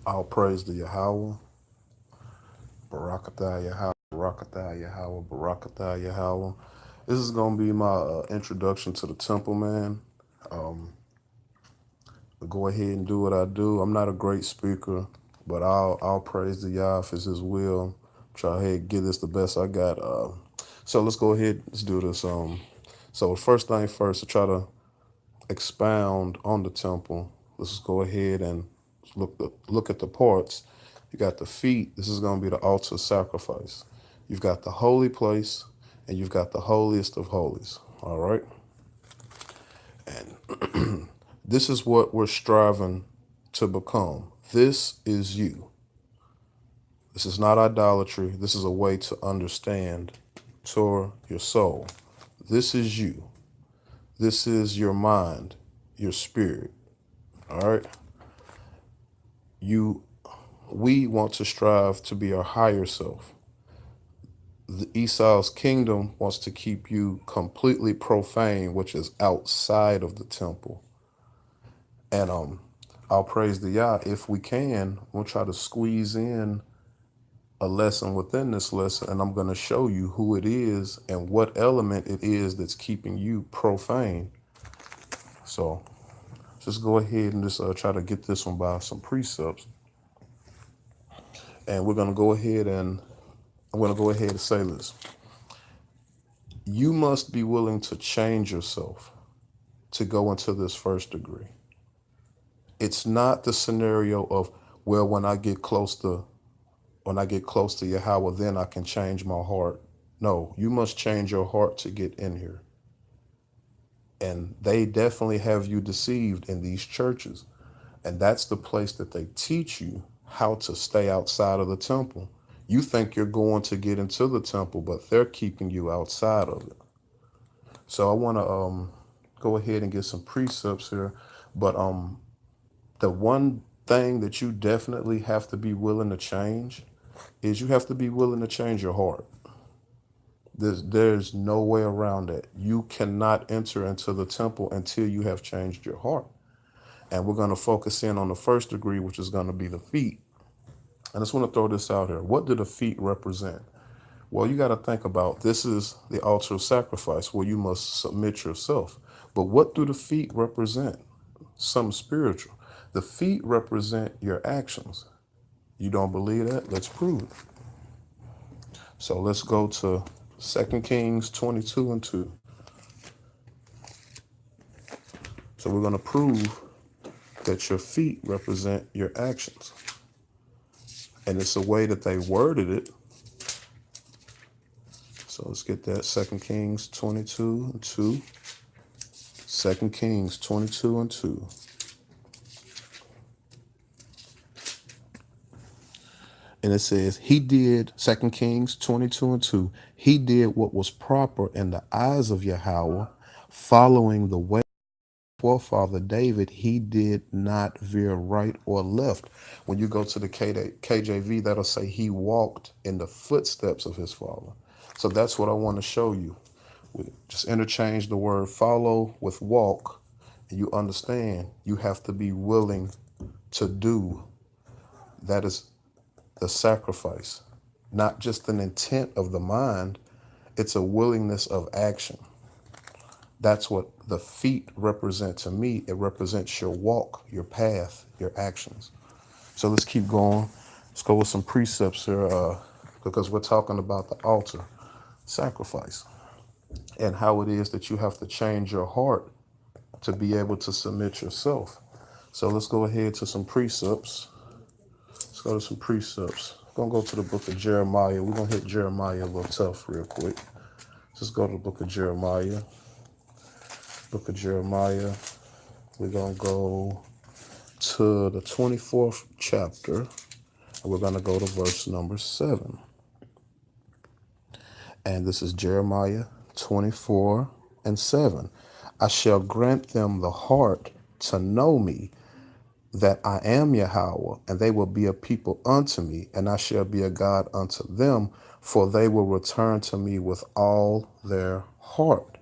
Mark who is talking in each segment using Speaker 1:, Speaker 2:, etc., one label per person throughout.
Speaker 1: All praise to Yahweh, Barakatah Yahweh, Barakatah Yahweh, Barakatah Yahweh. This is going to be my introduction to the Templeman. I'll go ahead and do what I do. I'm not a great speaker, but I'll praise the Yah if it's His will. Try ahead and give this the best I got. So let's go ahead. Let's do this. So first thing first, to try to expound on the temple. Let's just go ahead and look at the parts. You got the feet. This is going to be the altar sacrifice. You've got the holy place, and you've got the holiest of holies. All right. And this is what we're striving to become. This is you. This is not idolatry. This is a way to understand Torah, your soul. This is you. This is your mind, your spirit. All right. We want to strive to be our higher self. The Esau's kingdom wants to keep you completely profane, which is outside of the temple. And I'll praise the Yah. If we can, we'll try to squeeze in a lesson within this lesson, and I'm going to show you who it is and what element it is that's keeping you profane. So just go ahead and just try to get this one by some precepts. And we're going to go ahead and I'm going to go ahead and say this. You must be willing to change yourself to go into this first degree. It's not the scenario of, well, when I get close to Yahweh, then I can change my heart. No, you must change your heart to get in here. And they definitely have you deceived in these churches. And that's the place that they teach you how to stay outside of the temple. You think you're going to get into the temple, but they're keeping you outside of it. So I want to go ahead and get some precepts here. But the one thing that you definitely have to be willing to change is you have to be willing to change your heart. There's no way around that. You cannot enter into the temple until you have changed your heart. And we're going to focus in on the first degree, which is going to be the feet. And I just want to throw this out here. What do the feet represent? Well, you got to think about this is the altar of sacrifice where you must submit yourself. But what do the feet represent? Something spiritual. The feet represent your actions. You don't believe that? Let's prove it. So let's go to 2 Kings 22 and 2. So we're going to prove that your feet represent your actions. And it's the way that they worded it. So let's get that 2 Kings 22 and 2. 2 Kings 22 and 2. And it says, he did, 2 Kings 22 and 2, he did what was proper in the eyes of Yahweh, following the way of forefather David. He did not veer right or left. When you go to the KJV, that'll say he walked in the footsteps of his father. So that's what I want to show you. We just interchange the word follow with walk, and you understand you have to be willing to do. That is the sacrifice, not just an intent of the mind, it's a willingness of action. That's what the feet represent to me. It represents your walk, your path, your actions. So let's keep going. Let's go with some precepts here because we're talking about the altar sacrifice and how it is that you have to change your heart to be able to submit yourself. So let's go ahead to some precepts. Let's go to some precepts. We're going to go to the book of Jeremiah. We're going to hit Jeremiah a little tough real quick. Just go to the book of Jeremiah. Book of Jeremiah. We're going to go to the 24th chapter. And we're going to go to verse number 7. And this is Jeremiah 24 and 7. I shall grant them the heart to know me, that I am Yahweh, and they will be a people unto me, and I shall be a God unto them, for they will return to me with all their heart.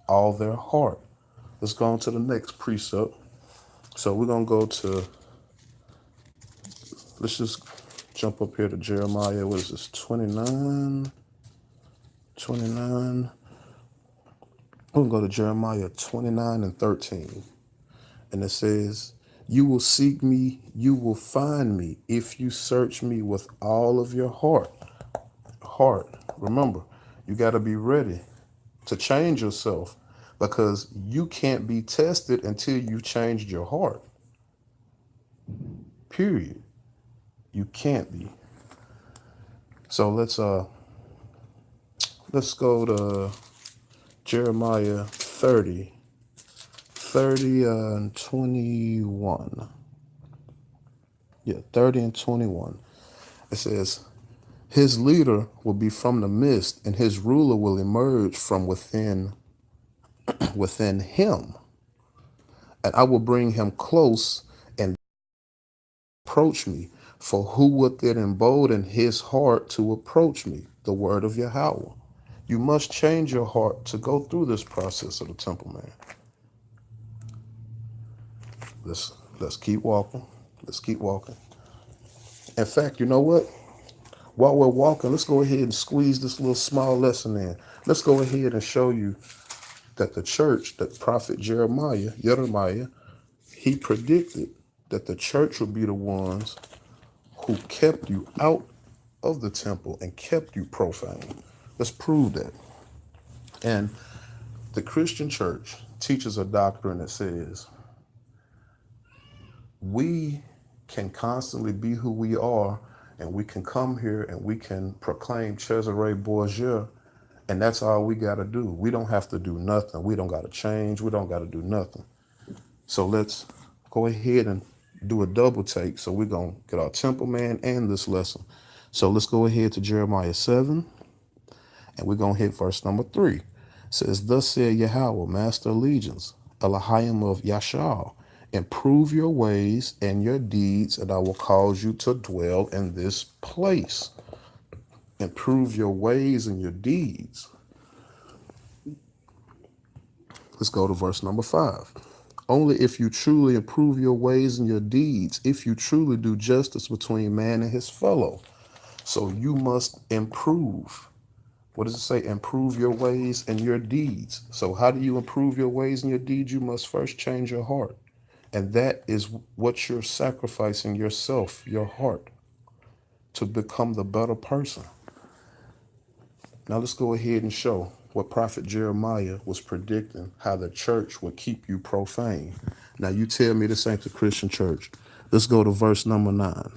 Speaker 1: All their heart. Let's go on to the next precept. So we're going to go to, let's just jump up here to Jeremiah. What is this? 29. 29. We're going to go to Jeremiah 29 and 13. And it says, you will seek me, you will find me if you search me with all of your heart. Remember, you got to be ready to change yourself, because you can't be tested until you changed your heart. Period. You can't be. So let's go to Jeremiah 30 and 21. Yeah, 30 and 21. It says, his leader will be from the midst, and his ruler will emerge from within him. And I will bring him close and approach me. For who would then embolden his heart to approach me? The word of Yahweh. You must change your heart to go through this process of the Templeman. Let's keep walking. Let's keep walking. In fact, you know what? While we're walking, let's go ahead and squeeze this little small lesson in. Let's go ahead and show you that the church, that prophet Jeremiah, he predicted that the church would be the ones who kept you out of the temple and kept you profane. Let's prove that. And the Christian church teaches a doctrine that says we can constantly be who we are, and we can come here and we can proclaim Cesare Borgia, and that's all we got to do. We don't have to do nothing. We don't got to change. We don't got to do nothing. So let's go ahead and do a double take. So we're going to get our Templeman and this lesson. So let's go ahead to Jeremiah 7, and we're going to hit verse number 3. It says, thus said Yahweh, Master of Legions, Elohim of Yashar, improve your ways and your deeds, and I will cause you to dwell in this place. Improve your ways and your deeds. Let's go to verse number 5. Only if you truly improve your ways and your deeds, if you truly do justice between man and his fellow. So you must improve. What does it say? Improve your ways and your deeds. So how do you improve your ways and your deeds? You must first change your heart. And that is what you're sacrificing yourself, your heart, to become the better person. Now let's go ahead and show what Prophet Jeremiah was predicting, how the church would keep you profane. Now you tell me this ain't the Christian church. Let's go to verse number 9.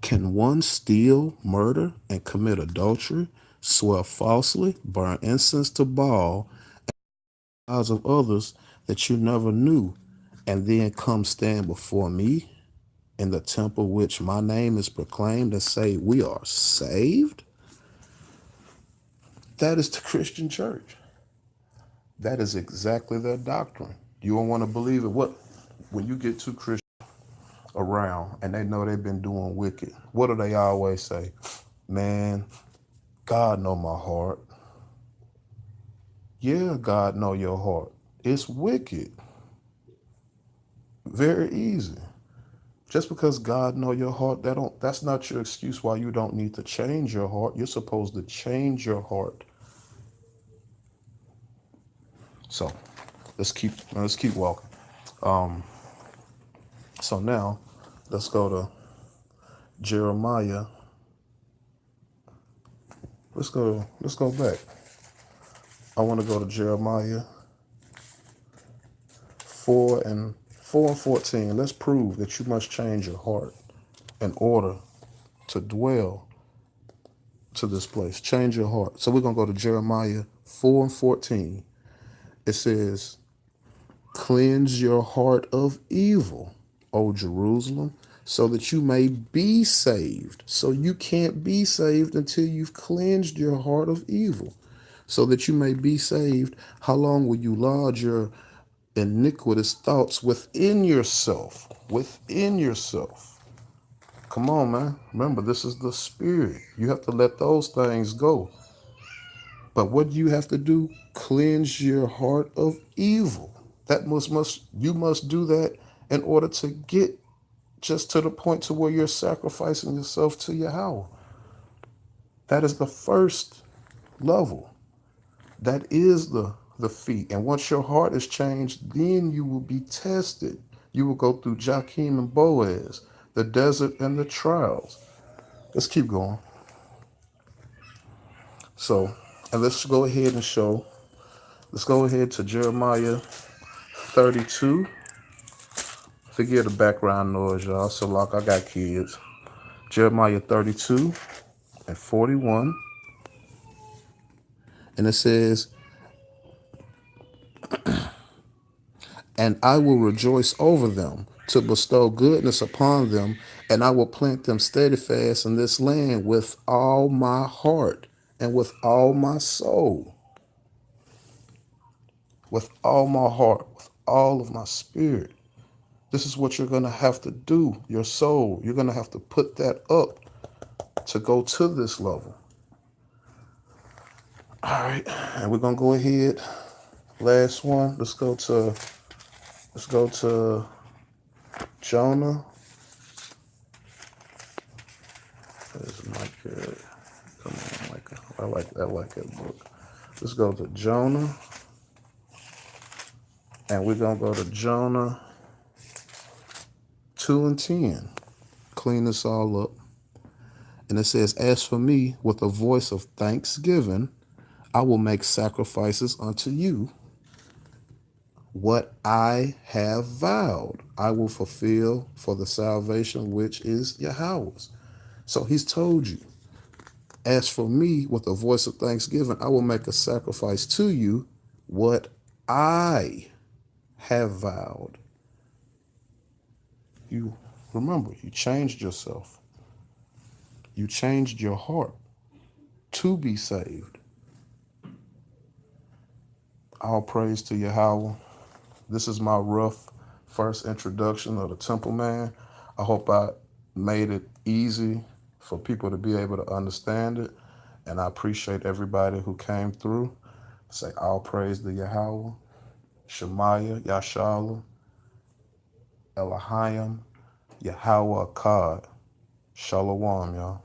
Speaker 1: Can one steal, murder, and commit adultery, swear falsely, burn incense to Baal, and gods of others that you never knew, and then come stand before me in the temple which my name is proclaimed and say, we are saved? That is the Christian church. That is exactly their doctrine. You don't want to believe it. What, when you get two Christians around and they know they've been doing wicked, what do they always say? Man, God know my heart. Yeah, God know your heart. It's wicked. Very easy. Just because God know your heart, that's not your excuse why you don't need to change your heart. You're supposed to change your heart. So let's keep walking. So now let's go to Jeremiah. Let's go back. I want to go to Jeremiah 4 and 14. Let's prove that you must change your heart in order to dwell to this place. Change your heart. So we're going to go to Jeremiah 4 and 14. It says, cleanse your heart of evil, O Jerusalem, so that you may be saved. So you can't be saved until you've cleansed your heart of evil. So that you may be saved, how long will you lodge your iniquitous thoughts within yourself? Within yourself. Come on, man. Remember, this is the spirit. You have to let those things go. But what do you have to do? Cleanse your heart of evil. That must you must do that in order to get just to the point to where you're sacrificing yourself to Yahweh. That is the first level. That is the feet. And once your heart is changed, then you will be tested. You will go through Joachim and Boaz, the desert and the trials. Let's keep going. So, and let's go ahead and show. Let's go ahead to Jeremiah 32. Forget the background noise, y'all. So, like, I got kids. Jeremiah 32 and 41. And it says, and I will rejoice over them to bestow goodness upon them, and I will plant them steadfast in this land with all my heart and with all my soul, with all my heart, with all of my spirit. This is what you're going to have to do, your soul. You're going to have to put that up to go to this level. All right, and we're going to go ahead. Last one. Let's go to Jonah. There's Micah. Come on, Micah. I like that book. Let's go to Jonah. And we're going to go to Jonah 2 and 10. Clean this all up. And it says, as for me, with a voice of thanksgiving, I will make sacrifices unto you. What I have vowed, I will fulfill for the salvation which is Yahweh's. So he's told you, as for me, with a voice of thanksgiving, I will make a sacrifice to you. What I have vowed. You remember, you changed yourself. You changed your heart to be saved. All praise to Yahweh. This is my rough first introduction of the Templeman. I hope I made it easy for people to be able to understand it. And I appreciate everybody who came through. Say all praise to Yahweh, Shemaiah, Yashala, Elohim, Yahweh Akkad. Shalom, y'all.